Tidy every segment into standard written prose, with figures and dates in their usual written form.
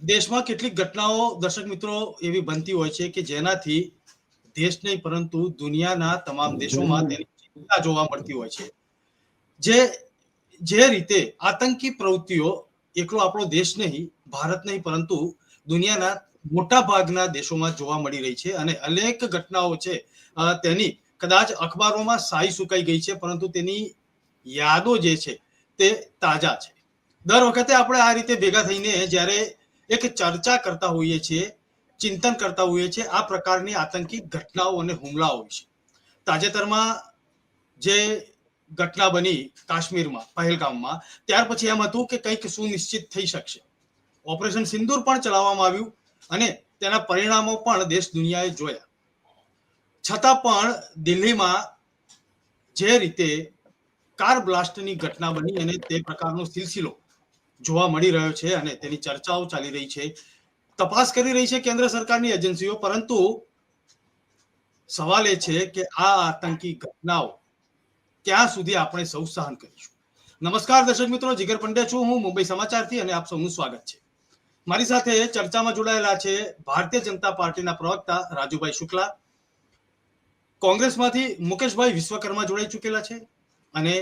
દેશમાં કેટલીક ઘટનાઓ દર્શક મિત્રો એવી બનતી હોય છે કે જેનાથી દેશ નહીં પરંતુ દુનિયાના તમામ દેશોમાં તેની ચિંતા જોવા મળતી હોય છે. જે રીતે આતંકી પ્રવૃત્તિઓ એકલો આપણો દેશ નહીં, ભારત નહીં પરંતુ દુનિયાના મોટા ભાગના દેશોમાં જોવા મળી રહી છે અને અનેક ઘટનાઓ છે તેની કદાચ અખબારોમાં શાહી સુકાઈ ગઈ છે પરંતુ તેની યાદો જે છે તે તાજા છે. દર વખતે આપણે આ રીતે ભેગા થઈને જ્યારે એક ચર્ચા કરતા હોઈએ છીએ, ચિંતન કરતા હોઈએ છીએ આ પ્રકારની આતંકી ઘટનાઓ અને હુમલાઓ વિશે. તાજેતરમાં જે ઘટના બની કાશ્મીરમાં, પહેલગામમાં, ત્યાર પછી એમ હતું કે કંઈક સુનિશ્ચિત થઈ શકશે. ઓપરેશન સિંદૂર પણ ચલાવવામાં આવ્યું અને તેના પરિણામો પણ દેશ દુનિયાએ જોયા. છતાં પણ દિલ્હીમાં જે રીતે કાર બ્લાસ્ટની ઘટના બની અને તે પ્રકારનો સિલસિલો જોવા મળી રહ્યો છે અને તેની ચર્ચાઓ ચાલી રહી છે, તપાસ કરી રહી છે કેન્દ્ર સરકારની એજન્સીઓ, પરંતુ સવાલ એ છે કે આ આતંકી ઘટનાઓ ક્યાં સુધી આપણે સૌ સહન કરીશું. નમસ્કાર દર્શક મિત્રો, જીગર પંડ્યા છું હું મુંબઈ સમાચારથી અને આપ સૌનું સ્વાગત છે. મારી સાથે ચર્ચામાં જોડાયેલા છે ભારતીય જનતા પાર્ટીના પ્રવક્તા રાજુભાઈ શુક્લા, કોંગ્રેસમાંથી મુકેશભાઈ વિશ્વકર્મા જોડાઈ ચૂકેલા છે અને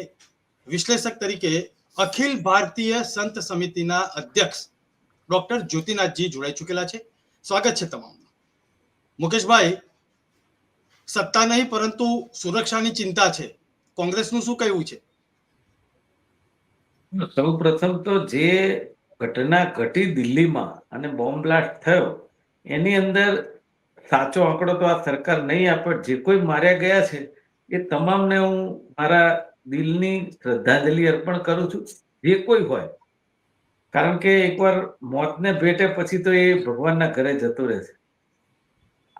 વિશ્લેષક તરીકે અખિલ ભારતીય સંત સમિતિના અધ્યક્ષ ડોક્ટર જ્યોતિનાથજી જોડાઈ ચૂકેલા છે. સ્વાગત છે તમામ. મુકેશભાઈ, સત્તા નહીં પરંતુ સુરક્ષાની ચિંતા છે, કોંગ્રેસનું શું કહેવું છે? સૌ પ્રથમ તો જે ઘટના ઘટી દિલ્હીમાં અને બોમ્બ બ્લાસ્ટ થયો એની અંદર સાચો આંકડો તો આ સરકાર નહીં આપે. જે કોઈ માર્યા ગયા છે એ તમામને હું મારા દિલની શ્રદ્ધાંજલિ અર્પણ કરું છું, જે કોઈ હોય. કારણ કે એકવાર મોતને ભેટે પછી તો એ ભગવાનના ઘરે જતો રહેશે.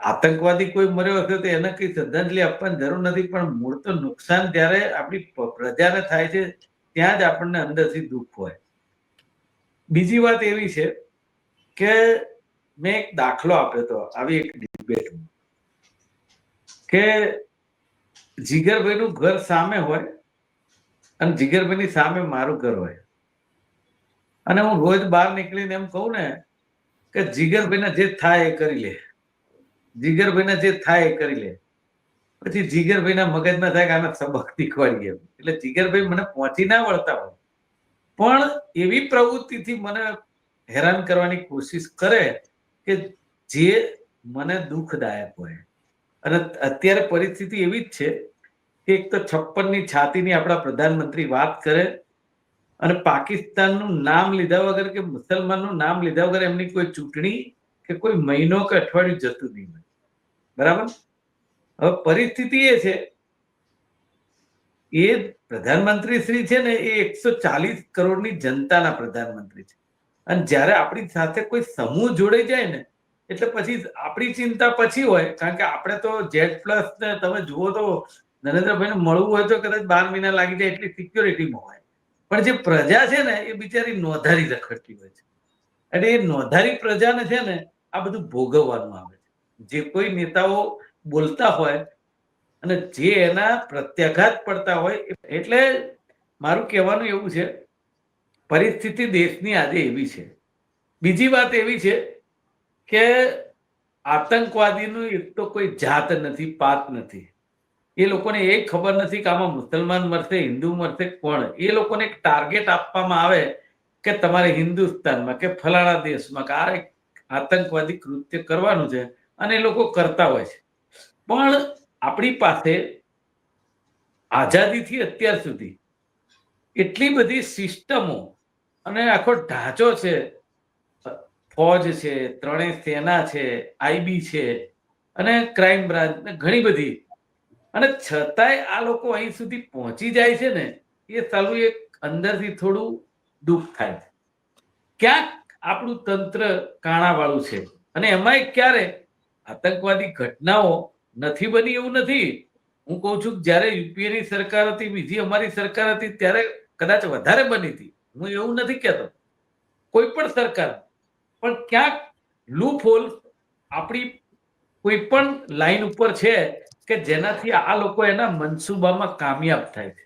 આતંકવાદી કોઈ મર્યો હશે તો એને કઈ શ્રદ્ધાંજલિ આપવાની જરૂર નથી, પણ મૂળ તો નુકસાન જ્યારે આપણી પ્રજાને થાય છે ત્યાં જ આપણને અંદરથી દુઃખ હોય. બીજી વાત એવી છે કે મેં એક દાખલો આપ્યો હતો આવી એક ડિબેટમાં કે જીગરભાઈનું ઘર સામે હોય અને જીગરભાઈની સામે મારું ઘર હોય અને હું રોજ બહાર નીકળીને એમ કહું ને કે જીગરભાઈને જે થાય એ કરી લે, જીગરભાઈને જે થાય એ કરી લે. પછી જીગરભાઈના મગજમાં થાય કે આને સબક શીખવાડીએ, એટલે જીગરભાઈ મને પહોંચી ના વળતા હોય પણ એવી પ્રવૃત્તિથી મને હેરાન કરવાની કોશિશ કરે કે જે મને દુઃખદાયક હોય. અને અત્યારે પરિસ્થિતિ એવી જ છે કે એક તો 56ની છાતીની આપણા પ્રધાનમંત્રી વાત કરે અને પાકિસ્તાનનું નામ લીધા વગર કે મુસલમાનનું નામ લીધા વગર એમની કોઈ ચૂંટણી કે કોઈ મહિનો કે અઠવાડિયું જતું નહીં હોય. બરાબર? હવે પરિસ્થિતિ એ છે, એ પ્રધાનમંત્રી શ્રી છે ને એ 140 કરોડની જનતાના પ્રધાનમંત્રી છે અને જ્યારે આપણી સાથે કોઈ સમૂહ જોડાઈ જાય ને એટલે પછી આપણી ચિંતા પછી હોય. કારણ કે આપણે તો Z+ ને તમે જુઓ તો નરેન્દ્રભાઈને મળવું હોય તો કદાચ 12 મહિના લાગી જાય એટલી સિક્યોરિટીમાં હોય, પણ જે પ્રજા છે ને એ બિચારી નોંધારી રખડતી હોય છે અને એ નોંધારી પ્રજાને છે ને આ બધું ભોગવવાનું આવે છે. જે કોઈ નેતાઓ બોલતા હોય અને જે એના પ્રત્યાઘાત પડતા હોય. એટલે મારું કહેવાનું એવું છે, પરિસ્થિતિ દેશની આજે એવી છે. બીજી વાત એવી છે કે આતંકવાદીનું એક તો કોઈ જાત નથી, પાત નથી. એ લોકોને એ ખબર નથી કે આમાં મુસલમાન મરશે, હિન્દુ મરશે, કોણ. એ લોકોને એક ટાર્ગેટ આપવામાં આવે કે તમારે હિન્દુસ્તાનમાં કે ફલાણા દેશમાં કે આ આતંકવાદી કૃત્ય કરવાનું છે અને એ લોકો કરતા હોય છે. પણ આપણી પાસે આઝાદીથી અત્યાર સુધી એટલી બધી સિસ્ટમો અને આખો ઢાંચો છે, ફોજ છે, ત્રણેય સેના છે, IB છે અને ક્રાઇમ બ્રાન્ચ ને ઘણી બધી, અને છતાંય આ લોકો અહીં સુધી પહોંચી જાય છે ને એ સાલું એક અંદરથી થોડું દુઃખ થાય છે. ક્યાંક આપણું તંત્ર કાણાવાળું છે. અને એમાંય ક્યારે આતંકવાદી ઘટનાઓ નથી બની એવું નથી. હું કહું છું કે જ્યારે UPAની સરકાર હતી, બીજી અમારી સરકાર હતી, ત્યારે કદાચ વધારે બની હતી. હું એવું નથી કહેતો, કોઈ પણ સરકાર, પણ ક્યાંક લૂપ હોલ આપણી કોઈ પણ લાઈન ઉપર છે કે જેનાથી આ લોકો એના મનસુબામાં કામયાબ થાય છે.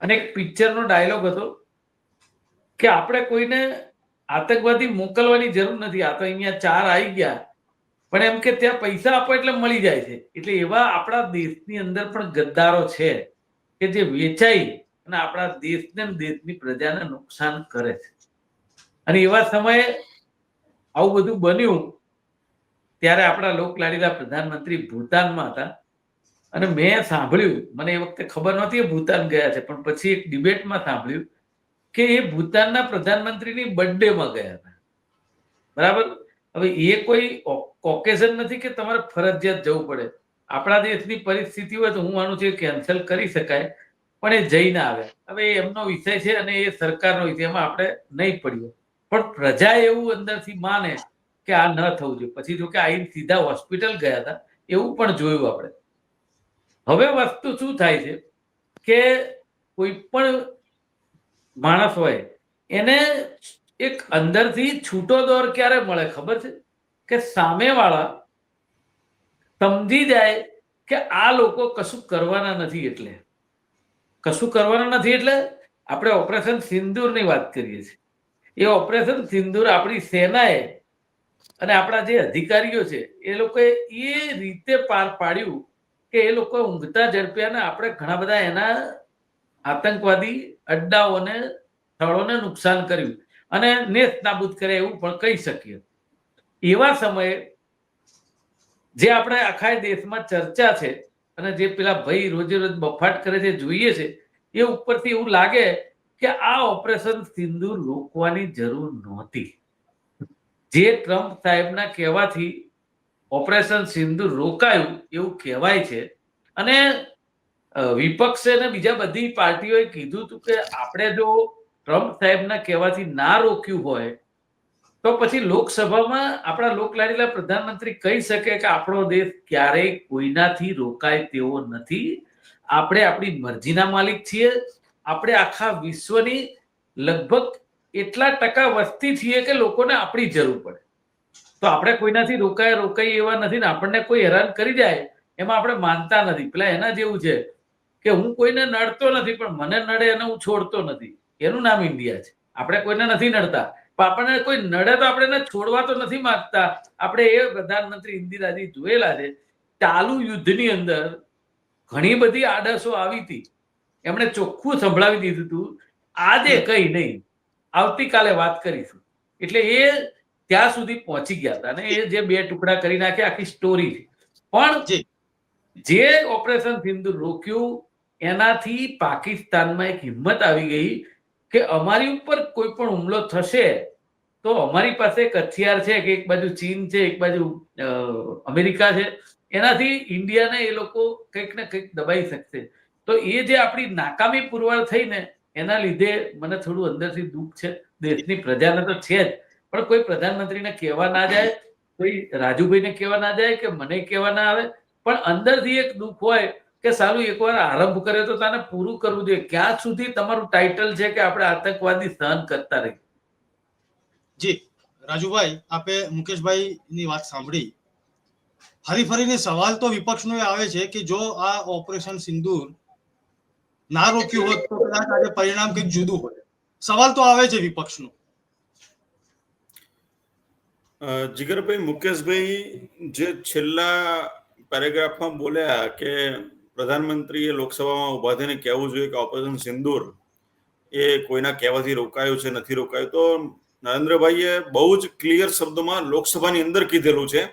અને એક પિક્ચરનો ડાયલોગ હતો કે આપણે કોઈને આતંકવાદી મોકલવાની જરૂર નથી. આ તો અહીંયા 4 આવી ગયા, પણ એમ કે ત્યાં પૈસા આપો એટલે મળી જાય છે. એટલે એવા આપણા દેશની અંદર પણ ગદ્દારો છે કે જે વેચાઈ અને આપણા દેશને દેશની પ્રજાને નુકસાન કરે છે. અને એવા સમયે આવું બધું બન્યું ત્યારે આપણા લોકલાડીલા પ્રધાનમંત્રી ભૂતાનમાં હતા અને મેં સાંભળ્યું, મને એ વખતે ખબર નહોતી એ ભૂતાન ગયા છે, પણ પછી એક ડિબેટમાં સાંભળ્યું કે એ ભૂતાનના પ્રધાનમંત્રીની બર્થડેમાં ગયા હતા. બરાબર. હવે એ કોઈ ઓકેઝન નથી કે તમારે ફરજિયાત જવું પડે. આપણા દેશની પરિસ્થિતિ હોય તો હું આનું છે કેન્સલ કરી શકાય, પણ એ જઈને આવ્યા. હવે એમનો વિષય છે અને એ સરકારનો વિષય, એમાં આપણે નહીં પડ્યો. પણ પ્રજા એવું અંદરથી માને કે આ ન થવું જોઈએ. પછી જો કે આઈને સીધા હોસ્પિટલ ગયા હતા, એવું પણ જોયું આપણે. હવે વસ્તુ શું થાય છે કે કોઈ પણ માણસ હોય એને એક અંદરથી છૂટો દોર ક્યારે મળે ખબર છે? કે સામેવાળા સમજી જાય કે આ લોકો કશું કરવાના નથી. એટલે કશું કરવાના નથી એટલે આપણે ઓપરેશન સિંદૂરની વાત કરીએ છીએ. એ ઓપરેશન સિંદૂર આપણી સેનાએ અને આપણા જે અધિકારીઓ છે એ લોકોએ એ રીતે પાર પાડ્યું કે એ લોકો ઊંઘતા ઝડપ્યા ને આપણે ઘણા બધા એના આતંકવાદી અડ્ડાઓને સ્થળોને નુકસાન કર્યું અને નેસ્ત નાબૂદ કરે એવું પણ કહી શકીએ. એવા સમયે જે આપણે આખા દેશમાં ચર્ચા છે અને જે પેલા ભાઈ રોજે રોજ બફાટ કરે છે જોઈએ છે, એ ઉપરથી એવું લાગે કે આ ઓપરેશન સિંદૂર રોકવાની જરૂર નહોતી. જે ટ્રમ્પ સાહેબના કહેવાથી ઓપરેશન સિંદૂર રોકાયું એવું કહેવાય છે. અને વિપક્ષે ને બીજા બધી પાર્ટીઓએ કીધું હતું કે આપણે જો ટ્રમ્પ સાહેબના કહેવાથી ના રોક્યું હોય તો પછી લોકસભામાં આપણા લોકલાડીલા પ્રધાનમંત્રી કહી શકે કે આપણો દેશ ક્યારેય કોઈનાથી રોકાય તેવો નથી. આપણે આપણી મરજીના માલિક છીએ. આપણે આખા વિશ્વની લગભગ એટલા ટકા વસ્તી છીએ કે લોકોને આપણી જરૂર પડે. તો આપણે કોઈનાથી રોકાઈ એવા નથી ને આપણને કોઈ હેરાન કરી જાય એમાં આપણે માનતા નથી. પેલા એના જેવું છે કે હું કોઈને નડતો નથી પણ મને નડે એને હું છોડતો નથી. એનું નામ ઇન્ડિયા છે. આપણે કોઈને નથી નડતા, પણ આપણને કોઈ નડે તો આપણે એને છોડવા તો નથી માંગતા. આપણે એ પ્રધાનમંત્રી ઇન્દિરાજી જોયેલા છે. ચાલુ યુદ્ધની અંદર ઘણી બધી આડસો આવી હતી, એમણે ચોખ્ખું સંભળાવી દીધું હતું આજે કઈ નહીં, આવતીકાલે વાત કરીશું. એટલે એ ત્યાં સુધી પહોંચી ગયા હતા અને એ જે 2 ટુકડા કરી નાખ્યા આખી સ્ટોરી છે. પણ જે ઓપરેશન સિંદૂર રોક્યું એનાથી પાકિસ્તાનમાં એક હિંમત આવી ગઈ કે અમારી ઉપર કોઈ પણ હુમલો થશે તો અમારી પાસે એક હથિયાર છે કે એક બાજુ ચીન છે, એક બાજુ અમેરિકા છે, એનાથી ઇન્ડિયાને એ લોકો કંઈક ને કંઈક દબાઈ શકશે. તો એ જે આપણી નાકામી પુરવાર થઈ ને એના લીધે મને થોડું અંદરથી દુઃખ છે. દેશની પ્રજાને તો છે જ, પણ કોઈ પ્રધાનમંત્રીને કહેવા ના જાય, કોઈ રાજુભાઈને કહેવા ના જાય કે મને કહેવા ના આવે, પણ અંદરથી એક દુઃખ હોય કે સાલું એકવાર આરંભ કર્યો તો તને પૂરું કરવું જોઈએ. ક્યાં સુધી તમારું ટાઇટલ છે કે આપણે આતંકવાદી સહન કરતા રહીએ? જી રાજુભાઈ, આપે મુકેશભાઈ ની વાત સાંભળી. ફરી ફરીને સવાલ તો વિપક્ષનો આવે છે કે જો આ ઓપરેશન સિંદૂર ના રોક્યું હોત તો કદાચ આજે પરિણામ કંઈક જુદું હોત. સવાલ તો આવે છે વિપક્ષનો. જીગરભાઈ, મુકેશભાઈ જે છેલ્લા પેરેગ્રાફમાં બોલ્યા કે પ્રધાનમંત્રીએ લોકસભામાં ઉભા થઈને કહેવું જોઈએ કે ઓપરેશન સિંદૂર એ કોઈના કહેવાથી રોકાયું છે નથી રોકાયું, તો નરેન્દ્રભાઈએ બહુ જ ક્લિયર શબ્દોમાં લોકસભાની અંદર કીધેલું છે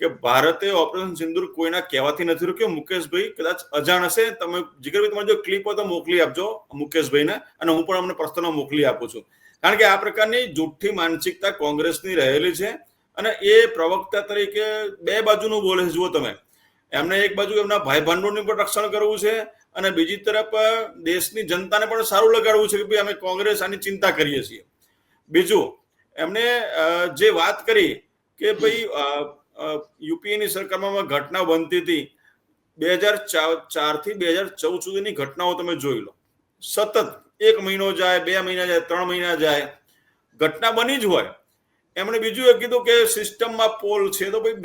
કે ભારતે ઓપરેશન સિંદૂર કોઈના કહેવાથી નથી રોક્યું. મુકેશભાઈ કદાચ અજાણ હશે, તમે જીગરભાઈ તમારે જો ક્લિપ હોય તો મોકલી આપજો મુકેશભાઈને, અને હું પણ અમને પર્સનલ મોકલી આપું છું. કારણ કે આ પ્રકારની જૂઠી માનસિકતા કોંગ્રેસની રહેલી છે અને એ પ્રવક્તા તરીકે 2 બાજુનું બોલે છે. જુઓ તમે, એમને એક બાજુ એમના ભાઈ ભાંડોળનું પણ રક્ષણ કરવું છે અને બીજી તરફ દેશની જનતાને પણ સારું લગાડવું છે કે ભાઈ અમે કોંગ્રેસ આની ચિંતા કરીએ છીએ. બીજું એમને જે વાત કરી કે ભાઈ યુપીએની સરકારમાં ઘટના બનતી હતી 2004 થી 2014 સુધીની ઘટનાઓ તમે જોઈ લો. સતત 1 મહિનો જાય, 2 મહિના જાય, 3 મહિના જાય, ઘટના બની જ હોય. એમણે બીજું એ કીધું કે સિસ્ટમમાં પોલ છે. તો ભાઈ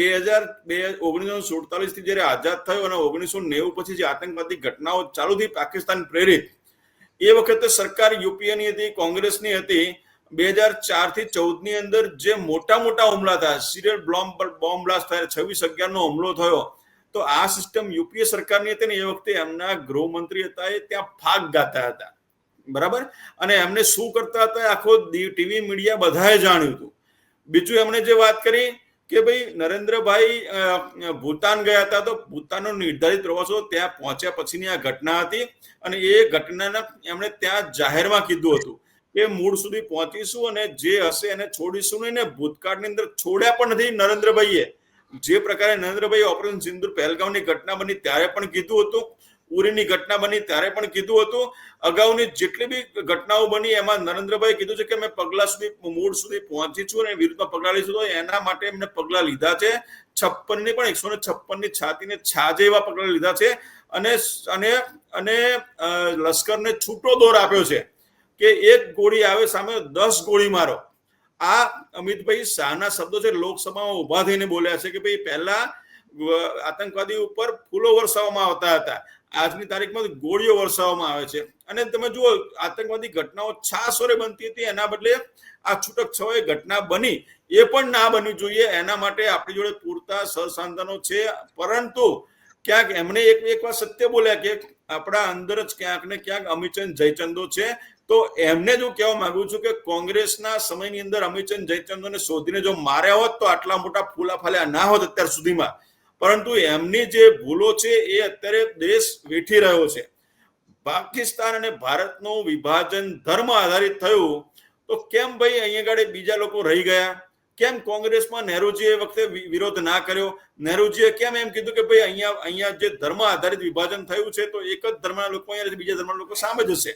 1947 થી જયારે આઝાદ થયો અને 1990 પછી જે આતંકવાદી ઘટનાઓ ચાલુ થઈ પાકિસ્તાન પ્રેરિત, એ વખતે સરકાર યુપીએની હતી, કોંગ્રેસની હતી 2004 થી 14 ની અંદર જે મોટા મોટા હુમલા થયા, સિરિયલ બોમ્બ બ્લાસ્ટ થયા, 26/11 નો હુમલો થયો, તો આ સિસ્ટમ યુપીએ સરકારની હતી ને એ વખતે એમના ગૃહમંત્રી હતા એ ત્યાં ફાગ ગાતા હતા, બરાબર, અને એમને શું કરતા હતા આખો ટીવી મીડિયા બધાએ જાણ્યું હતું. બીજું એમણે જે વાત કરી કે ભાઈ નરેન્દ્રભાઈ ભૂતાન ગયા હતા, તો ભૂતાનનો નિર્ધારિત પ્રવાસો ત્યાં પહોંચ્યા પછીની આ ઘટના હતી, અને એ ઘટનાના એમણે ત્યાં જાહેરમાં કીધું હતું કે મૂળ સુધી પહોંચીશું અને જે હશે એને છોડીશું નહીં, ને ભૂતકાળની અંદર છોડ્યા પણ નથી નરેન્દ્રભાઈએ. જે પ્રકારે નરેન્દ્રભાઈ ઓપરેશન સિંદૂર પહેલગામની ઘટના બની ત્યારે પણ કીધું હતું, ઉરીની ઘટના બની ત્યારે પણ કીધું હતું, અગાઉની જેટલી બી ઘટનાઓ બની એમાં નરેન્દ્રભાઈ કીધું છે કે અમે પગલા સુધી મૂળ સુધી પહોંચી છું અને વિરુદ્ધમાં પગલા લઈશું, તો એના માટે એમને પગલા લીધા છે. 56 ની પણ 156 ની છાતીને છાજે એવા પગલા લીધા છે, અને લશ્કરને છૂટો દોર આપ્યો છે કે એક ગોળી આવે સામે 10 ગોળી મારો. આ અમિતભાઈ શાહના શબ્દો છે, લોકસભામાં ઉભા થઈને બોલ્યા છે કે ભાઈ પહેલા આતંકવાદી ઉપર ફૂલો વરસાવવામાં આવતા હતા, આજની તારીખમાં ગોળીઓ વરસાવવામાં આવે છે. અને તમે જુઓ આતંકવાદી ઘટનાઓ છાસોરે બનતી હતી, એના બદલે આ છૂટક છવાય ઘટના બની, એ પણ ના બનવી જોઈએ. એના માટે આપણી જોડે પૂરતા સંસાધનો છે, પરંતુ ક્યાંક એમણે એક વાર સત્ય બોલ્યા કે આપણા અંદર જ ક્યાંક ને ક્યાંક અમીચંદ જયચંદો છે. તો એમને જો કહેવા માંગુ છું કે કોંગ્રેસના સમયની અંદર અમીચંદ જયચંદોને શોધીને જો માર્યા હોત તો આટલા મોટા ફૂલા ફાલ્યા ના હોત અત્યાર સુધીમાં. પરંતુ એમની જે ભૂલો છે એ અત્યારે દેશ વેઠી રહ્યો છે. પાકિસ્તાન અને ભારતનું વિભાજન ધર્મ આધારિત થયું, તો કેમ ભાઈ અહીંયા આગળ બીજા લોકો રહી ગયા? કેમ કોંગ્રેસમાં નહેરુજીએ વખતે વિરોધ ના કર્યો? નહેરુજીએ કેમ એમ કીધું કે ભાઈ અહીંયા જે ધર્મ આધારિત વિભાજન થયું છે તો એક જ ધર્મના લોકો અહીંયા બીજા ધર્મના લોકો સામે જશે.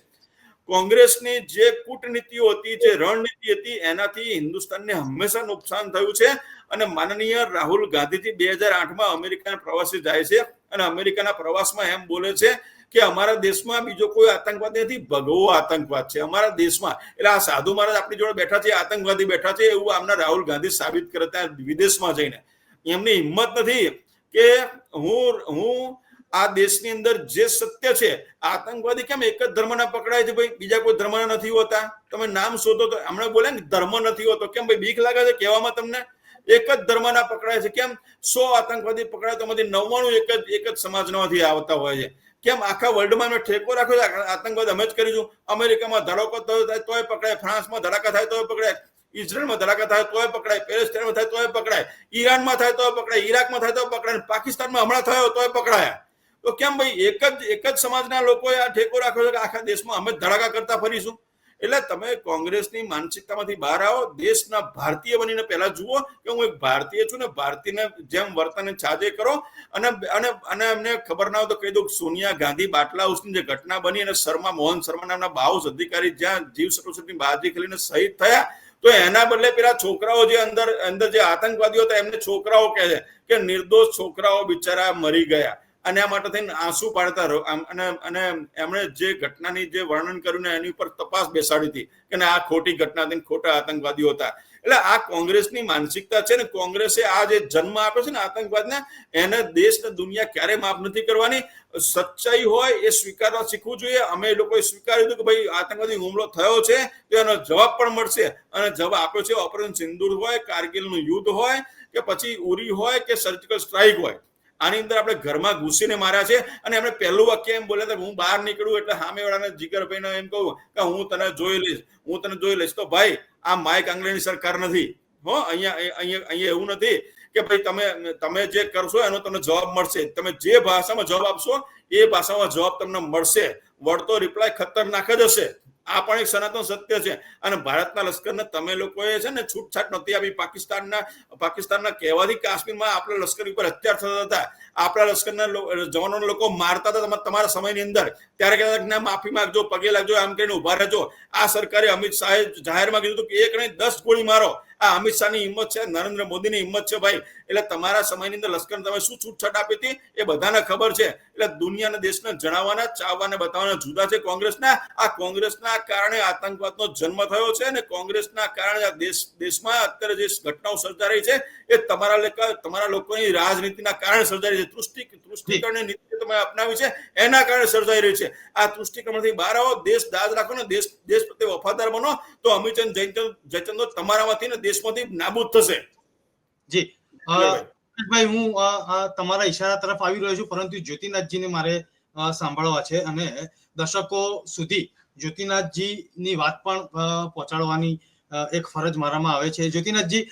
કોંગ્રેસની જે કૂટનીતિઓ હતી, જે રણનીતિ હતી, એનાથી હિન્દુસ્તાનને હંમેશા નુકસાન થયું છે. અને માનનીય રાહુલ ગાંધીજી 2008માં અમેરિકાના પ્રવાસે જાય છે અને અમેરિકાના પ્રવાસમાં એમ બોલે છે કે અમારા દેશમાં બીજો કોઈ આતંકવાદ નથી, ભગવો આતંકવાદ છે અમારા દેશમાં. એટલે આ સાધુ મહારાજ આપણી જોડે બેઠા છે, આતંકવાદી બેઠા છે, એવું આમના રાહુલ ગાંધી સાબિત કરે ત્યાં વિદેશમાં જઈને. એમની હિંમત નથી કે હું આ દેશની અંદર જે સત્ય છે, આતંકવાદી કેમ એક જ ધર્મના પકડાય છે ભાઈ, બીજા કોઈ ધર્મના નથી હોતા? તમે નામ શોધો તો હમણાં બોલે ને ધર્મ નથી હોતો, કેમ ભાઈ બીક લાગે છે કહેવામાં તમને? એક જ ધર્મના પકડાય છે. કેમ 100 આતંકવાદી પકડાય તો માંથી 99 એક જ સમાજમાંથી આવતા હોય છે? કેમ આખા વર્લ્ડમાં મેં ઠેકો રાખ્યો છે આતંકવાદ અમે જ કરીશું? અમેરિકામાં ધડાકો થાય તોય પકડાય, ફ્રાન્સમાં ધડાકા થાય તોય પકડાય, ઇઝરાયલમાં ધડાકા થાય તોય પકડાય, પેલેસ્ટાઈનમાં થાય તોય પકડાય, ઈરાનમાં થાય તોય પકડાય, ઈરાકમાં થાય તોય પકડાય, પાકિસ્તાનમાં હમણાં થયો તોય પકડાયા. તો કેમ ભાઈ એક જ સમાજના લોકોએ આ ઠેકો રાખ્યો છે કે આખા દેશમાં અમે ધડાકા કરતા ફરીશું? એટલે તમે કોંગ્રેસની માનસિકતામાંથી બહાર આવો, દેશના ભારતીય બનીને પહેલા જુઓ કે હું એક ભારતીય છું ને ભારતીયને જેમ વર્તન છાજે કરો. અને એમને ખબર ના હોય તો કહી દઉં, સોનિયા ગાંધી બાટલા હાઉસની જે ઘટના બની અને મોહન શર્મા નામના બાઉસ અધિકારી જ્યાં જીવ સટોસટની બાજી ખેલીને શહીદ થયા, તો એના બદલે પેલા છોકરાઓ જે અંદર જે આતંકવાદીઓ હતા એમને છોકરાઓ કહે છે કે નિર્દોષ છોકરાઓ બિચારા મરી ગયા. અને આ માટે થઈને આંસુ પાડતા રહો. અને એમણે જે ઘટનાની જે વર્ણન કર્યું ને એની ઉપર તપાસ બેસાડી હતી કે આ ખોટી ઘટના હતી, ખોટા આતંકવાદીઓ હતા. એટલે આ કોંગ્રેસની માનસિકતા છે ને. કોંગ્રેસે આ જે જન્મ આપ્યો છે ને આતંકવાદને, એને દેશ ને દુનિયા ક્યારે માફ નથી કરવાની. સચ્ચાઈ હોય એ સ્વીકારવા શીખવું જોઈએ. અમે એ લોકોએ સ્વીકાર્યું હતું કે ભાઈ આતંકવાદી હુમલો થયો છે તો એનો જવાબ પણ મળશે, અને જવાબ આપ્યો છે. ઓપરેશન સિંદૂર હોય, કારગિલનું યુદ્ધ હોય, કે પછી ઉરી હોય, કે સર્જિકલ સ્ટ્રાઇક હોય, આની અંદર આપણે ઘરમાં ઘૂસીને માર્યા છે. અને એમણે પહેલું વાક્ય એમ બોલ્યા હતા, હું બહાર નીકળું એટલે સામેવાળાને જીગરભાઈને એમ કહું કે હું તને જોઈ લઈશ. તો ભાઈ આ માઇક આંગલેની સરકાર નથી હો. અહીંયા એવું નથી કે ભાઈ તમે જે કરશો એનો તમને જવાબ મળશે. તમે જે ભાષામાં જવાબ આપશો એ ભાષામાં જવાબ તમને મળશે. વળતો રિપ્લાય ખતરનાક જ હશે. આ પણ એક સનાતન સત્ય છે. અને ભારતના લશ્કરને તમે લોકોએ છે ને છૂટછાટ નથી આપી. પાકિસ્તાનના કહેવાથી કાશ્મીરમાં આપણા લશ્કર ઉપર અત્યાર થતા હતા, આપણા લશ્કરના જવાનોને લોકો મારતા હતા તમારા સમયની અંદર. ત્યારે કહેતા માફી માંગજો, પગે લાગજો, આમ કરીને ઉભા રહેજો. આ સરકારે અમિત શાહે જાહેરમાં કીધું કે એક નહીં 10 ગોળી મારો. આ અમિત શાહની હિંમત છે, નરેન્દ્ર મોદીની હિંમત છે ભાઈ. એટલે તમારા સમયની અંદર લશ્કર તમે શું છૂટછાટ આપી હતી એ બધાને ખબર છે. એટલે દુનિયાને દેશને જણાવવાના, ચાવવાને બતાવવાના જુદા છે કોંગ્રેસના. આ કોંગ્રેસના કારણે આતંકવાદનો જન્મ થયો છે અને કોંગ્રેસના કારણે આ દેશમાં અત્યારે જે ઘટનાઓ સર્જાઈ છે એ તમારા લોકોની રાજનીતિના કારણે સર્જાઈ રહી છે. તૃષ્ટિકરણની નીતિ તમે અપનાવી છે એના કારણે સર્જાઈ રહી છે. આ તૃષ્ટિકરણથી બહાર આવો, દેશ દાજ રાખો ને દેશ પ્રત્યે વફાદાર બનો, તો અમિતચંદ જયચંદો તમારામાંથી ને દેશમાંથી નાબૂદ થશે. જી ભાઈ, હું તમારા ઈશારા તરફ આવી રહ્યો છું, પરંતુ જ્યોતિનાથજીને મારે સાંભળવા છે અને દર્શકો સુધી જ્યોતિનાથજીની વાત પણ પહોંચાડવાની એક ફરજ મારામાં આવે છે. જ્યોતિનાથજી,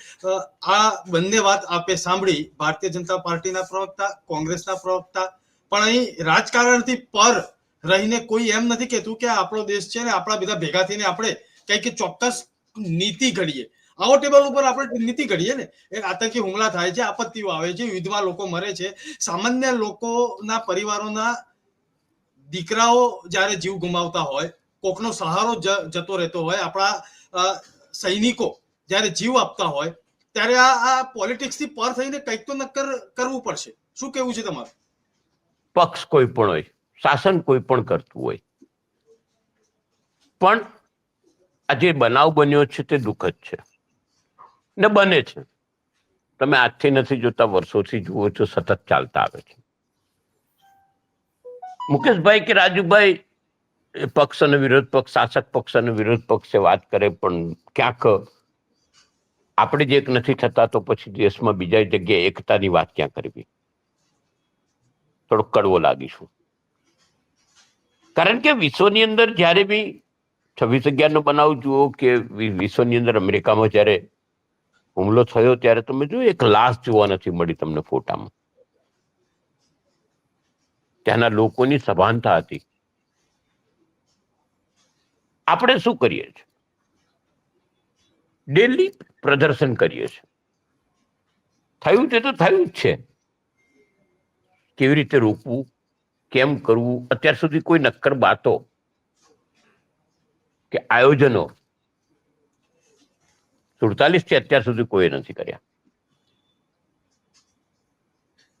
આ બંને વાત આપે સાંભળી, ભારતીય જનતા પાર્ટીના પ્રવક્તા, કોંગ્રેસના પ્રવક્તા, પણ અહીં રાજકારણથી પર રહીને કોઈ એમ નથી કહેતું કે આપણો દેશ છે ને આપણા બધા ભેગા થઈને આપણે કંઈક ચોક્કસ નીતિ ઘડીએ. આવો ટેબલ ઉપર આપણે નીતિ ઘડીએ ને, એક આતંકી હુમલા થાય છે, આપત્તિઓ આવે છે, યુદ્ધમાં લોકો મરે છે, સામાન્ય લોકોના પરિવારોના દીકરાઓ જ્યારે જીવ ગુમાવતા હોય, કોકનો સહારો જતો રહેતો હોય, આપણા સૈનિકો જ્યારે જીવ આપતા હોય, ત્યારે આ પોલિટિક્સ થી પર થઈને કંઈક તો નક્કર કરવું પડશે. શું કેવું છે તમારું? પક્ષ કોઈ પણ હોય, શાસન કોઈ પણ કરતું હોય, પણ આ જે બનાવ બન્યો છે તે દુઃખદ છે ને બને છે. તમે આજથી નથી જોતા, વર્ષોથી જુઓ છો, સતત ચાલતા આવે છે. મુકેશભાઈ કે રાજુભાઈ પક્ષ અને વિરોધ પક્ષ, શાસક પક્ષ અને વિરોધ પક્ષે વાત કરે, પણ ક્યાંક આપણે જે એક નથી થતા તો પછી દેશમાં બીજા જગ્યાએ એકતાની વાત ક્યાં કરવી? થોડોક કડવો લાગીશું. કારણ કે વિશ્વની અંદર જયારે બી 26/11 બનાવ જુઓ કે વિશ્વની અંદર અમેરિકામાં જયારે હુમલો થયો ત્યારે તમે જો એક લાશ જોવા નથી મળી તમને ફોટામાં. ત્યાંના લોકોની સભાનતા હતી. આપણે શું કરીએ છીએ? ડેલી પ્રદર્શન કરીએ છીએ. થયું તે તો થયું જ છે. કેવી રીતે રોકવું, કેમ કરવું, અત્યાર સુધી કોઈ નક્કર બાતો કે આયોજનો 47 થી અત્યાર સુધી કોઈ નથી કર્યા.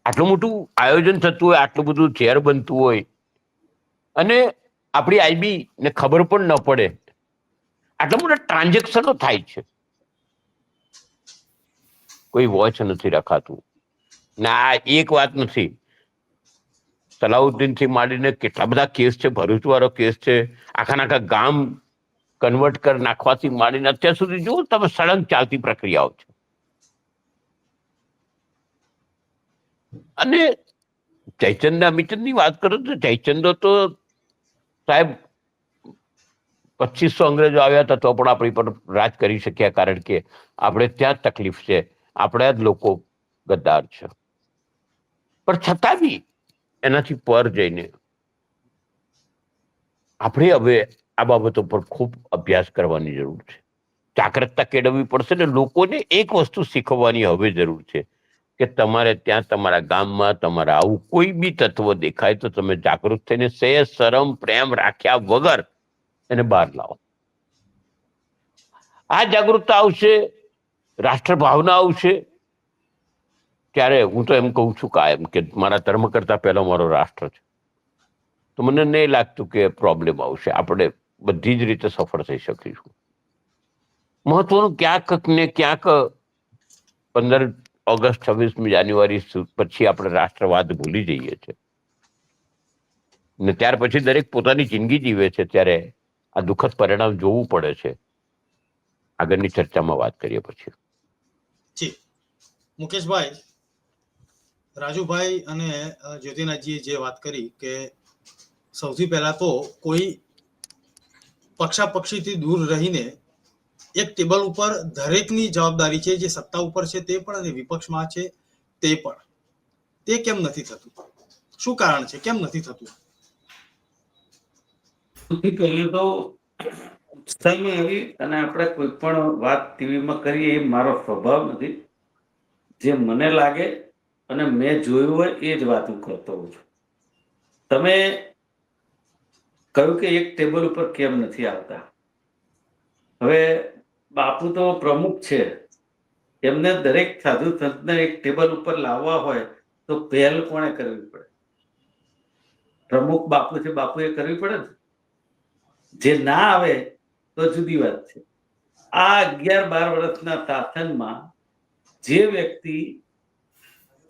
આટલું મોટું આયોજન થતું હોય, આટલું બધું ઝેર બનતું હોય અને આપણી આઈબી ને ખબર પણ ન પડે, આટલા મોટા ટ્રાન્ઝેક્શનો થાય છે, કોઈ વોચ નથી રખાતું. ના, આ એક વાત નથી, સલાઉદ્દીન થી માંડીને કેટલા બધા કેસ છે, ભરૂચ વાળો કેસ છે, આખા ગામ કન્વર્ટ કરી નાખવાથી માંડીને અત્યાર સુધી જુઓ તમે સળંગ ચાલતી પ્રક્રિયાઓ છે. અને જયચંદ અમિતચંદની વાત કરો તો જયચંદો તો સાહેબ 2500 અંગ્રેજો આવ્યા હતા તો પણ આપણી પર રાજ કરી શક્યા, કારણ કે આપણે ત્યાં જ તકલીફ છે, આપણા જ લોકો ગદ્દાર છે. પણ છતાં બી એનાથી પર જઈને આપણે હવે આ બાબતો પર ખૂબ અભ્યાસ કરવાની જરૂર છે, જાગૃતતા કેળવવી પડશે ને લોકોને એક વસ્તુ શીખવવાની હવે જરૂર છે કે તમારે ત્યાં તમારા ગામમાં તમારા આવું કોઈ બી તત્વ દેખાય તો તમે જાગૃત થઈને સેજ શરમ પ્રેમ રાખ્યા વગર એને બહાર લાવો. આ જાગૃતતા આવશે, રાષ્ટ્ર ભાવના આવશે, ત્યારે હું તો એમ કહું છું કાયમ કે મારા ધર્મ કરતા પહેલો મારો રાષ્ટ્ર છે. તો મને નહીં લાગતું કે પ્રોબ્લેમ આવશે, આપણે બધી જ રીતે સફળ થઈ શકીશું. મહત્વનું ક્યાંક ને ક્યાંક 15 ઓગસ્ટ 26મી જાન્યુઆરી પછી આપણે રાષ્ટ્રવાદ ભૂલી જઈએ છીએ ને ત્યાર પછી દરેક પોતાની જિંદગી જીવે છે, ત્યારે આ દુઃખદ પરિણામ જોવું પડે છે. આગળની ચર્ચામાં વાત કરીએ પછી. જી મુકેશભાઈ, રાજુભાઈ અને જ્યોતિનાથજીએ જે વાત કરી કે સૌથી પહેલા તો કોઈ પક્ષાપક્ષીથી દૂર રહીને એક ટેબલ ઉપર દરેકની જવાબદારી છે, જે સત્તા ઉપર છે તે પણ અને વિપક્ષમાં છે તે પણ. તે કેમ નથી થતું? શું કારણ છે, કેમ નથી થતું? સૌથી પહેલું તો ઉત્સાહમાં આવી અને આપણે કોઈ પણ વાત ટીવીમાં કરીએ એ મારો સ્વભાવ નથી. જે મને લાગે અને મેં જોયું હોય એ જ વાત હું કરતો હોઉં છું. તમે કહ્યું કે એક ટેબલ ઉપર કેમ નથી આવતા. હવે બાપુ તો પ્રમુખ છે એમને દરેક સાધુ સંતને એક ટેબલ ઉપર લાવવા હોય તો પહેલ કોણે કરવી પડે? પ્રમુખ બાપુ છે, બાપુએ કરવી પડે ને. જે ના આવે તો જુદી વાત છે. આ 11-12 વર્ષના શાસનમાં જે વ્યક્તિ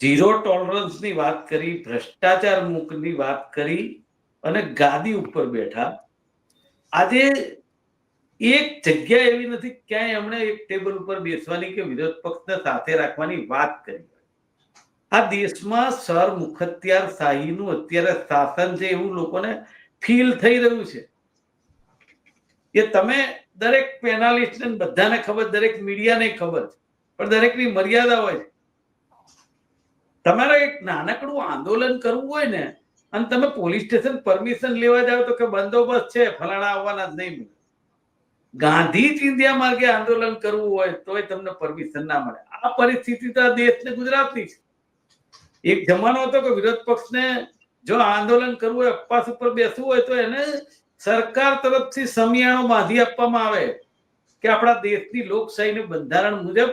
ઝીરો ટોલરન્સની વાત કરી, ભ્રષ્ટાચાર મુક્તની વાત કરી અને ગાદી ઉપર બેઠા, આજે એક જગ્યા એવી નથી ક્યાંય એમણે એક ટેબલ ઉપર બેસવાની કે વિરોધ પક્ષને સાથે રાખવાની વાત કરી. આ દેશમાં સરમુખત્યાર શાહીનું અત્યારે શાસન છે એવું લોકોને ફીલ થઈ રહ્યું છે. કે તમે દરેક પેનાલિસ્ટ બધાને ખબર, દરેક મીડિયાને ખબર છે, પણ દરેકની મર્યાદા હોય છે. તમારે એક નાનકડું આંદોલન કરવું હોય ને અને તમે પોલીસ સ્ટેશન પરમિશન લેવા જાવ તો કે બંદોબસ્ત છે, ફલાણા આવવાના જ નહીં મળે. ગાંધી ચિંધ્યા માર્ગે આંદોલન કરવું હોય તોય તમને પરમિશન ના મળે. આ પરિસ્થિતિ તો આ દેશને ગુજરાતની છે. એક જમાનો હતો કે વિરોધ પક્ષને જો આંદોલન કરવું હોય, ઉપવાસ ઉપર બેસવું હોય તો એને સરકાર તરફથી સમિયાણો બાંધી આપવામાં આવે કે આપણા દેશની લોકશાહીનું બંધારણ મુજબ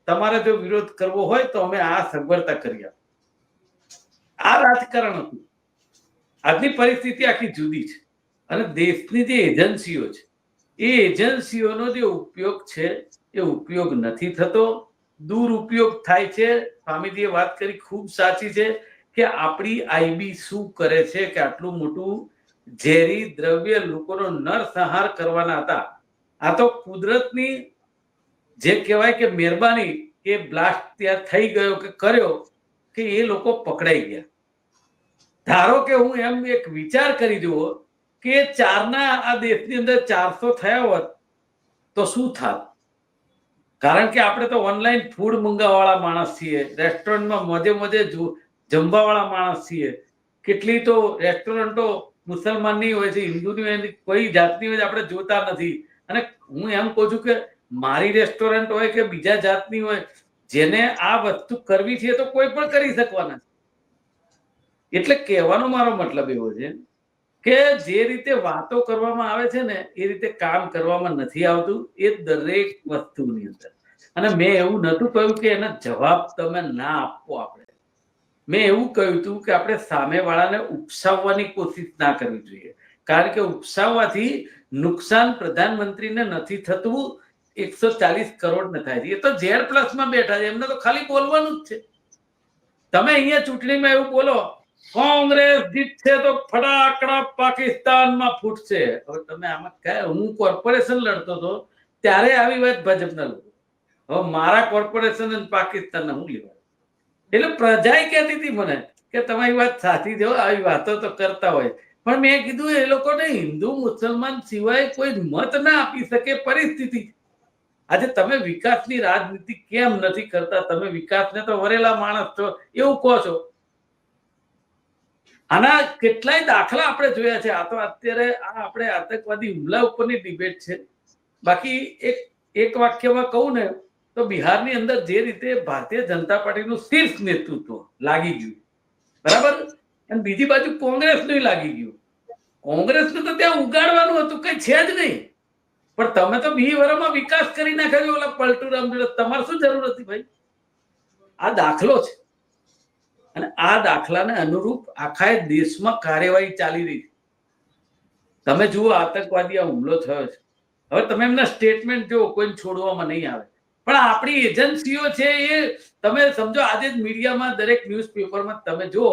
તમારે જો વિરોધ કરવો હોય તો અમે આ સગવડતા કરી આપીએ. આ રાજકારણ હતું. આજની પરિસ્થિતિ આખી જુદી છે. અને દેશની જે એજન્સીઓ છે એ એજન્સીઓનો જે ઉપયોગ છે એ ઉપયોગ નથી થતો, દુરુપયોગ થાય છે. સ્વામીજીએ વાત કરી ખૂબ સાચી છે કે આપણી આઈબી શું કરે છે કે આટલું મોટું ઝેરી દ્રવ્ય લોકોનો નરસંહાર કરવાના હતા. આ તો કુદરતની જે કહેવાય કે મહેરબાની કે બ્લાસ્ટ ત્યાં થઈ ગયો કે કર્યો કે એ લોકો પકડાઈ ગયા. ધારો કે હું એમ એક વિચાર કરી જુઓ કે 4ના આ દેશની અંદર 400 થયા હોત તો શું થાત? કારણ કે આપણે તો ઓનલાઈન ફૂડ મંગાવવાળા માણસ છીએ, રેસ્ટોરન્ટમાં મોજે મોજે જમવાવાળા માણસ છીએ. કેટલી તો રેસ્ટોરન્ટો મુસલમાનની હોય છે, હિન્દુની હોય, કોઈ જાતની હોય આપણે જોતા નથી. અને હું એમ કહું છું કે મારી રેસ્ટોરન્ટ હોય કે બીજા જાતની હોય, જેને આ વસ્તુ કરવી છે તો કોઈ પણ કરી શકવાના. એટલે કહેવાનો મારો મતલબ એવો છે કે જે રીતે વાતો કરવામાં આવે છે ને એ રીતે કામ કરવામાં નથી આવતું એ દરેક વસ્તુની અંદર. અને મેં એવું નતું કહ્યું કે એના જવાબ તમે ના આપો. મેં એવું કહ્યું હતું કે આપણે સામેવાળાને ઉપસાવવાની કોશિશ ના કરવી જોઈએ. કારણ કે ઉપસાવવાથી નુકસાન પ્રધાનમંત્રીને નથી થતું, 140 કરોડ ને થાય છે. એ તો Z+ માં બેઠા છે, એમને તો ખાલી બોલવાનું જ છે. તમે અહીંયા ચૂંટણીમાં એવું બોલો કોંગ્રેસ જીતશે તો ફટાકડા પાકિસ્તાનમાં ફૂટશે. હવે તમે આમાં કયા? હું કોર્પોરેશન લડતો હતો ત્યારે આવી વાત ભાજપના લોકો. હવે મારા કોર્પોરેશન અને પાકિસ્તાનના હું લેવા? એટલે પ્રજાએ કહેતી હતી મને કે તમારી વાત સાચી છે, આવી વાતો તો કરતા હોય. પણ મેં કીધું એ લોકોને હિન્દુ મુસલમાન સિવાય કોઈ મત ના આપી શકે પરિસ્થિતિ. આજે તમે વિકાસની રાજનીતિ કેમ નથી કરતા? તમે વિકાસને તો વરેલા માણસ છો એવું કહો છો. આના કેટલાય દાખલા આપણે જોયા છે. આ તો અત્યારે આ આપણે આતંકવાદી હુમલા ઉપરની ડિબેટ છે. બાકી એક વાક્યમાં કહું ને તો બિહારની અંદર જે રીતે ભારતીય જનતા પાર્ટીનું શીર્ષ નેતૃત્વ લાગી ગયું, બરાબર, અને બીજી બાજુ કોંગ્રેસનું લાગી ગયું. કોંગ્રેસનું તો ત્યાં ઉગાડવાનું હતું, કઈ છે જ નહીં. પણ તમે તો 2 વર્ષમાં વિકાસ કરી નાખ્યો. ઓલા પલટુરામ જોડે તમારે શું જરૂર હતી ભાઈ? આ દાખલો છે. અને આ દાખલાને અનુરૂપ આખા દેશમાં કાર્યવાહી ચાલી રહી છે. તમે જુઓ આતંકવાદી આ હુમલો થયો છે. હવે તમે એમના સ્ટેટમેન્ટ જો કોઈને છોડવામાં નહીં આવે, પણ આપણી એજન્સીઓ છે એ તમે સમજો. આજે જ મીડિયામાં દરેક ન્યૂઝપેપરમાં તમે જુઓ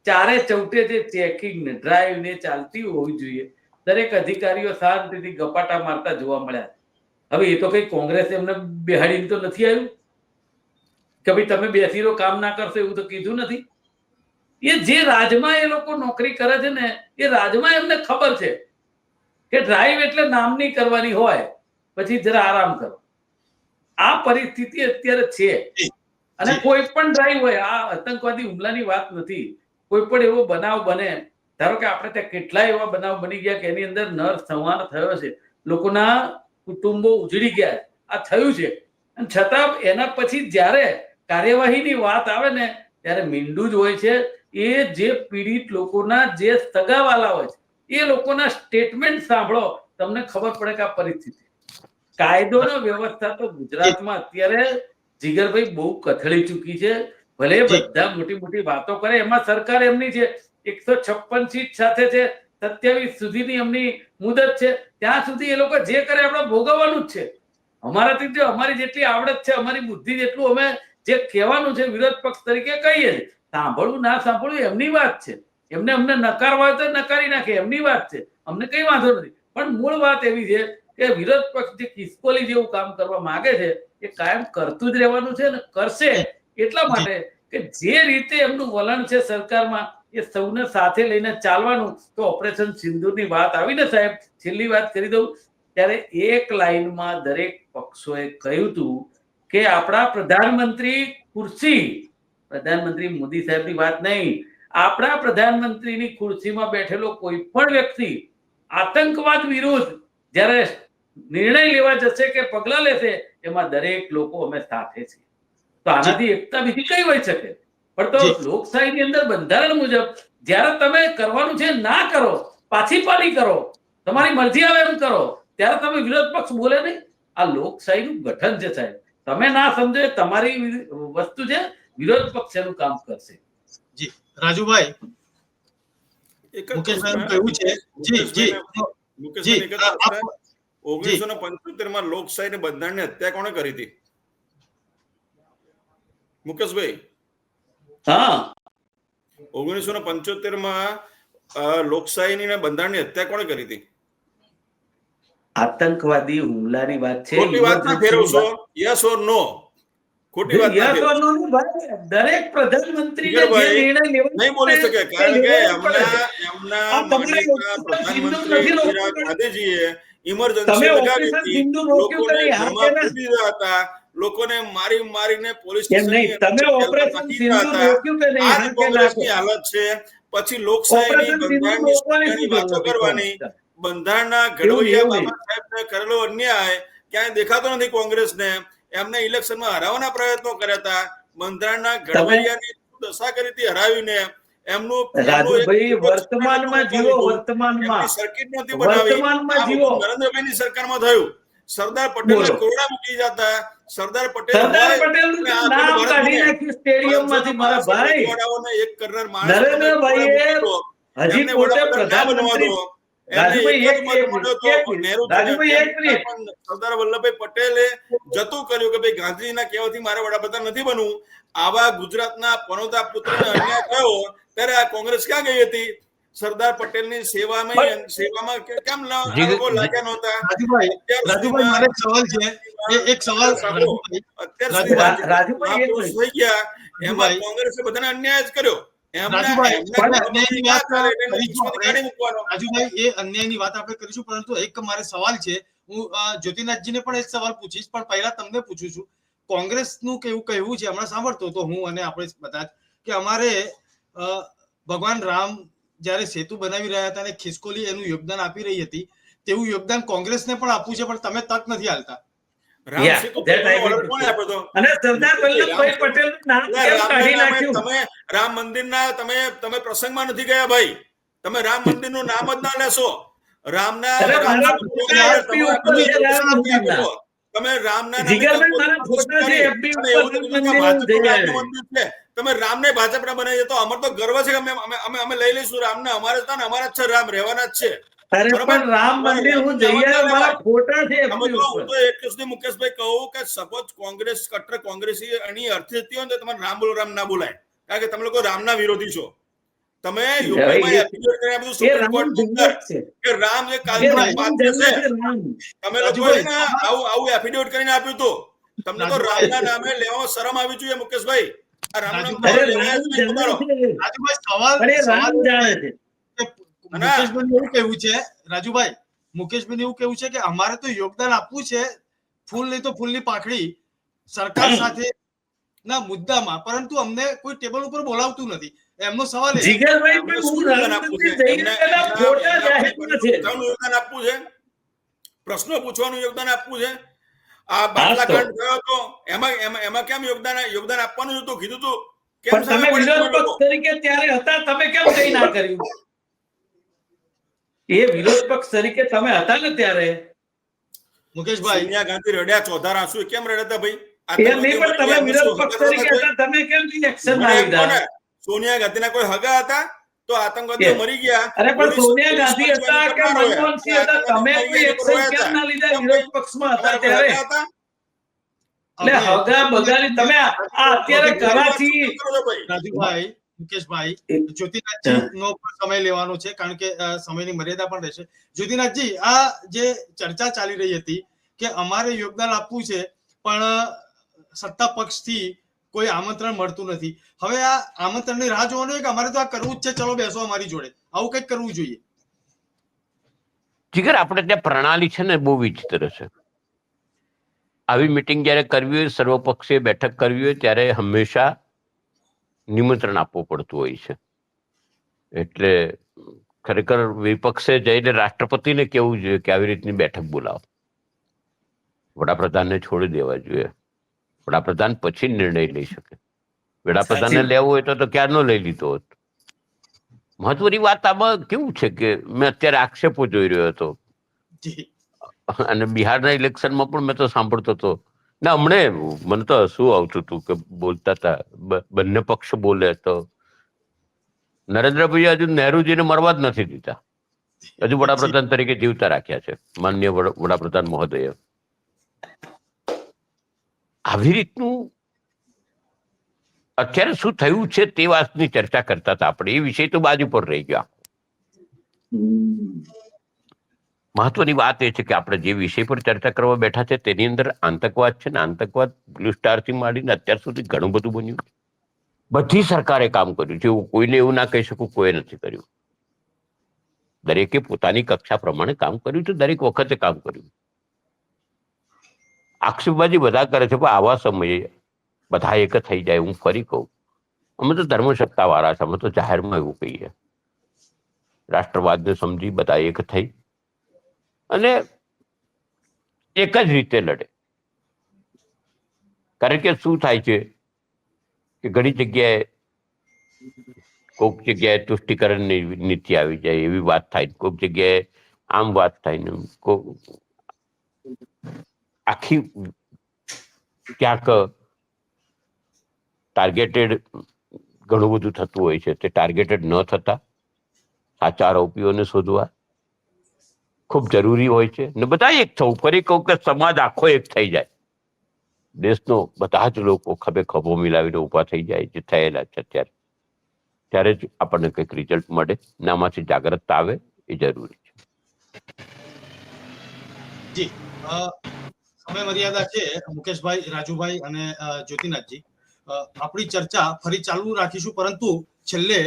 ચારે ચૌટે જે ચેકિંગ ને ડ્રાઈવ ને ચાલતી હોવી જોઈએ. દરેક અધિકારીઓ શાંતિથી ગપાટા મારતા જોવા મળ્યા. હવે એ તો કઈ કોંગ્રેસ એમને બેહાડીને તો નથી આવ્યું કે ભાઈ તમે બેસી રહો, કામ ના કરશો, એવું તો કીધું નથી. એ જે રાજમાં એ લોકો નોકરી કરે છે ને એ રાજમાં એમને ખબર છે કે ડ્રાઈવ એટલે નામની કરવાની હોય, પછી જરા આરામ કરો. આ પરિસ્થિતિ અત્યારે છે. અને કોઈ પણ ડ્રાઈવ હોય, આ આતંકવાદી હુમલાની વાત નથી, કોઈ પણ એવો બનાવ બને, ધારો કે આપણે ત્યાં કેટલા એવા બનાવ બની ગયા કે એની અંદર નરસંહાર થયો છે, લોકોના કુટુંબો ઉજળી ગયા, આ થયું છે. અને છતાં એના પછી જ્યારે કાર્યવાહીની વાત આવે ને ત્યારે મીંડું જ હોય છે. એ જે પીડિત લોકોના જે સગાવાલા હોય છે એ લોકોના સ્ટેટમેન્ટ સાંભળો, તમને ખબર પડે કે આ પરિસ્થિતિ. કાયદોનો વ્યવસ્થા તો ગુજરાતમાં અત્યારે જીગરભાઈ બહુ કથળી ચૂકી છે. ભલે બધા મોટી મોટી વાતો કરે, એમાં સરકાર એમની છે 156 સીટ સાથે છે, 27 સુધીની એમની મુદત છે. ત્યાં સુધી એ લોકો જે કરે આપણે ભોગવવાનું જ છે. અમારાથી જો અમારી જેટલી આવડત છે, અમારી બુદ્ધિ જેટલું અમે જે કહેવાનું છે વિરોધ પક્ષ તરીકે કહીએ. સાંભળવું ના સાંભળવું એમની વાત છે. એમને અમને નકારવા હોય તો નકારી નાખે, એમની વાત છે, અમને કઈ વાંધો નથી. પણ મૂળ વાત એવી છે કે વિરોધ પક્ષ જે ખિસકોલી જેવું કામ કરવા માંગે છે એ કાયમ કરતું જ રહેવાનું છે ને કરશે. એટલા માટે કે જે રીતે એમનું વલણ છે સરકારમાં એ સૌને સાથે લઈને ચાલવાનું. તો ઓપરેશન સિંદૂરની વાત આવીને સાહેબ, છેલ્લી વાત કરી દઉં, ત્યારે એક લાઈનમાં દરેક પક્ષોએ કહ્યું હતું કે આપણા પ્રધાનમંત્રી ખુરશી, પ્રધાનમંત્રી મોદી સાહેબની વાત નહીં, આપણા પ્રધાનમંત્રીની ખુરશીમાં બેઠેલો કોઈ પણ વ્યક્તિ આતંકવાદ વિરુદ્ધ જ્યારે નિર્ણય લેવા જશે કે પગલા લેશે, એમાં દરેક લોકો અમે સાથે છીએ. તો આનાથી એકતા બીજી કઈ હોઈ શકે? પણ તો લોકશાહીની અંદર બંધારણ મુજબ જ્યારે તમે કરવાનું છે ના કરો, પાછી પાલી કરો, તમારી મરજી આવે એમ કરો, ત્યારે તમે વિરોધ પક્ષ બોલે નહીં. આ લોકશાહીનું ગઠન છે સાહેબ. તમે ના સમજો તમારી વસ્તુ છે, વિરોધ પક્ષ એનું કામ કરશે. જી રાજુભાઈ, મુકેશભાઈ કહ્યું છે જી જી જી 1975 માં લોકશાહી ને બંધારણની હત્યા કોણે કરી હતી મુકેશભાઈ? હા, 1975 માં લોકશાહીની ને બંધારણની હત્યા કોણે કરી હતી? આતંકવાદી હુમલાની વાત છે. ખોટી વાત ના ફેરવશો. યસ ઓર નો? ખોટી વાત ના ફેરવશો. દરેક પ્રધાનમંત્રી નહીં બોલી શકે, કારણ કે એમના પ્રધાનમંત્રી ગાંધીજીએ ઇમરજન્સી લગાવી હતી. લોકોને ઘરમાં પૂરી રહ્યા હતા, લોકોને મારી મારીને પોલીસ સ્ટેશનની કોંગ્રેસની હાલત છે. પછી લોકશાહીની બંધારણની વાતો કરવાની, બંધારણના ઘડવૈયા બાબા સાહેબને કરેલો અન્યાય ક્યાંય દેખાતો નથી કોંગ્રેસને. એમને ઇલેક્શનમાં હરાવવાના પ્રયત્નો કર્યા હતા. બંધારણના ઘડવૈયાની દશા કરી હતી હરાવીને. એમનું વર્તમાનમાં જીવો, વર્તમાનમાં સર્કિટ નથી બનાવી. નરેન્દ્રભાઈની સરકારમાં થયું. સરદાર પટેલ કોરડા મૂકી જતા. સરદાર પટેલ એક કરનાર માણસ સરદાર વલ્લભભાઈ પટેલે જતું કર્યું કે ભાઈ ગાંધીજીના કહેવાથી મારે વડાપ્રધાન નથી બનવું. આવા ગુજરાતના પનોતા પુત્રને અન્યાય થયો ત્યારે આ કોંગ્રેસ ક્યાં ગઈ હતી? સરદાર પટેલની સેવામાં કેમ લાગ્યા નહોતા? રાજુભાઈ મારે એક સવાલ છે, એક સવાલ અત્યાર સુધી થઈ ગયા. એમાં કોંગ્રેસે બધાને અન્યાય જ કર્યો. રાજુભાઈ એ અન્યાયની વાત આપણે કરીશું, પરંતુ એક મારે સવાલ છે. હું જ્યોતિનાથજીને પણ એક સવાલ પૂછીશ, પણ પહેલા તમને પૂછું છું. કોંગ્રેસનું કેવું કહેવું છે, હમણાં સાંભળતો તો હું અને આપણે બધા કે અમારે ભગવાન રામ જયારે સેતુ બનાવી રહ્યા હતા અને ખિસકોલી એનું યોગદાન આપી રહી હતી, તેવું યોગદાન કોંગ્રેસને પણ આપવું છે, પણ તમે તક નથી હાલતા. રામ મંદિરના તમે પ્રસંગમાં નથી ગયા ભાઈ. તમે રામ મંદિરનું નામ જ ના લેશો. તમે રામના તમે રામને ભાજપના બનાવી તો અમર તો ગર્વ છે. અમે લઈ લઈશું રામને. અમારે અમારા જ છે, રામ રહેવાના જ છે. મુકેશભાઈ કહું કે સપોઝ કોંગ્રેસ કટ્ટર કોંગ્રેસી એની અર્થનીતિ હોય તો તમારે રામ બોલો રામ ના બોલાય, કારણ કે તમે લોકો રામના વિરોધી છો. તમે રામ જે કાલ્પનિક પાત્ર છે, તમે લોકો આવું એફિડેવિટ કરીને આપ્યું હતું. તમને તો રામના નામે લેવામાં શરમ આવી જોઈએ મુકેશભાઈ. રાજુભાઈ, મુકેશભાઈ એવું કેવું છે કે અમારે તો યોગદાન આપવું છે, ફૂલ નહીં તો ફૂલની પાંખડી સરકાર સાથે ના મુદ્દામાં, પરંતુ અમને કોઈ ટેબલ ઉપર બોલાવતું નથી. એમનો સવાલ પ્રશ્નો પૂછવાનું યોગદાન આપવું છે. આ બાટલાકાંડ થયો હતો એમાં કેમ યોગદાન આપવાનું હતું? કીધું હતું કેમ તમે વિરોધ પક્ષ તરીકે ત્યારે હતા, તમે કેમ કઈ ના કર્યું? એ વિરોધ પક્ષ તરીકે તમે હતા ને ત્યારે મુકેશભાઈ સોનિયા ગાંધી રડ્યા ચોધાર આંસુ કેમ રડ્યા હતા ભાઈ? આતંકવાદીઓ નહીં, પણ મરી તમે ગયા, વિરોધ શું પક્ષ હગા તરીકે હતા કોઈ? હતા, તમે કેમ એક્શન ના મને એમ કહો લીધા? ને, સોનિયા ગાંધીના કોઈ હગા હતા તો આતંકવાદીઓ મરી ગયા? અરે પણ સોનિયા ગાંધી હતા કે મનમોહન સિંહ હતા, તમે કોઈ એક્શન કેમ ના લીધા વિરોધ પક્ષમાં હતા ત્યારે? હગા હતા? એટલે હગા બગાડી તમે આ અત્યારે કરાચી રાજુભાઈ, મુકેશભાઈ, જ્યોતિનાથજી નો પણ સમય લેવાનો છે કારણ કે સમયની મર્યાદા પણ રહેશે. જ્યોતિનાથજી, આ જે ચર્ચા ચાલી રહી હતી કે અમારે યોગદાન આપવું છે પણ સત્તા પક્ષથી કોઈ આમંત્રણ મળતું નથી, હવે આ આમંત્રણની રાહ જોવાનું કે અમારે તો આ કરવું જ છે, ચલો બેસો અમારી જોડે, આવું કંઈક કરવું જોઈએ. જીગર, આપણે ત્યાં પ્રણાલી છે ને બહુ વિચિત્ર છે. આવી મિટિંગ જ્યારે કરવી હોય, સર્વપક્ષીય બેઠક કરવી હોય ત્યારે હંમેશા નિમંત્રણ આપવું પડતું હોય છે. એટલે ખરેખર વિપક્ષે જઈને રાષ્ટ્રપતિને કહેવું જોઈએ કે આવી રીતની બેઠક બોલાવો. વડાપ્રધાનને છોડી દેવા જોઈએ. વડાપ્રધાન પછી નિર્ણય લઈ શકે. વડાપ્રધાનને લેવું હોય તો ક્યારનો લઈ લીધો હોત. મહત્વની વાત આમાં કેવું છે કે મેં અત્યારે આક્ષેપો જોઈ રહ્યો હતો અને બિહારના ઇલેક્શનમાં પણ મેં તો સાંભળતો હતો ને, હમણે મને તો શું આવતું હતું કે બોલતા હતા બંને પક્ષ બોલે તો નરેન્દ્રભાઈ હજુ નહેરુજીને મરવા જ નથી દીધા, હજુ વડાપ્રધાન તરીકે જીવતા રાખ્યા છે માનનીય વડાપ્રધાન મહોદય. આવી રીતનું અત્યારે શું થયું છે તે વાતની ચર્ચા કરતા હતા આપણે. એ વિષય તો બાજુ પર રહી ગયા. મહત્વની વાત એ છે કે આપણે જે વિષય પર ચર્ચા કરવા બેઠા છે તેની અંદર આતંકવાદ છે ને, આતંકવાદ બ્લુ સ્ટારથી માંડીને અત્યાર સુધી ઘણું બધું બન્યું. બધી સરકારે કામ કર્યું છે, એવું કોઈને એવું ના કહી શકું કોઈ નથી કર્યું. દરેકે પોતાની કક્ષા પ્રમાણે કામ કર્યું છે, દરેક વખતે કામ કર્યું. આક્ષેપબાજી બધા કરે છે, પણ આવા સમયે બધા એક થઈ જાય. હું ફરી કહું, અમે તો ધર્મસત્તા વાળા છે, અમે તો જાહેરમાં એવું કહીએ. રાષ્ટ્રવાદને સમજી બધા એક થઈ અને એક જ રીતે લડે. કારણ કે શું થાય છે કે ઘણી જગ્યાએ કોઈક જગ્યાએ તુષ્ટિકરણની નીતિ આવી જાય એવી વાત થાય, કોઈક જગ્યાએ આમ વાત થાય ને આખી ક્યાંક ટાર્ગેટેડ ઘણું બધું થતું હોય છે. તે ટાર્ગેટેડ ન થતા સાચા આરોપીઓને શોધવા ખૂબ જરૂરી હોય છે ને બધા એક થવું. ફરી કહું કે સમાજ આખો એક થઈ જાય, દેશનો બધા જ લોકો ખભે ખભો મિલાવીને ઉભા થઈ જાય જે થયેલા છે ત્યારે જ આપણને કંઈક રિઝલ્ટ મળે ને આમાંથી જાગૃતતા આવે એ જરૂરી છે. જી, સમય મર્યાદા છે મુકેશભાઈ, રાજુભાઈ અને જ્યોતિનાથજી. આપણી ચર્ચા ફરી ચાલુ રાખીશું, પરંતુ છેલ્લે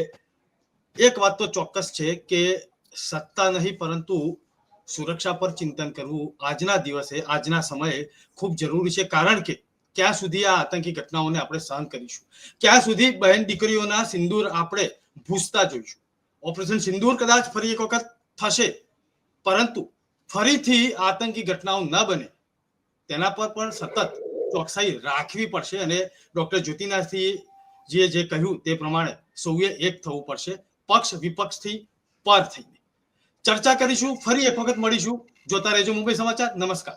એક વાત તો ચોક્કસ છે કે સત્તા નહીં પરંતુ સુરક્ષા પર ચિંતન કરવું આજના દિવસે, આજના સમયે ખૂબ જરૂરી છે. કારણ કે ક્યાં સુધી આ આતંકી ઘટનાઓને આપણે સહન કરીશું, ક્યાં સુધી બહેન દીકરીઓના સિંદૂર આપણે ભૂસતા જોઈશું. ઓપરેશન સિંદૂર કદાચ ફરી એક વખત થશે, પરંતુ ફરીથી આતંકી ઘટનાઓ ન બને તેના પર પણ સતત ચોકસાઈ રાખવી પડશે. અને ડોક્ટર જ્યોતિનાથજીએ જે કહ્યું તે પ્રમાણે સૌએ એક થવું પડશે, પક્ષ વિપક્ષથી પર થઈને ચર્ચા કરીશું. ફરી એક વખત મળીશું. જોતા રહેજો મુંબઈ સમાચાર. નમસ્કાર.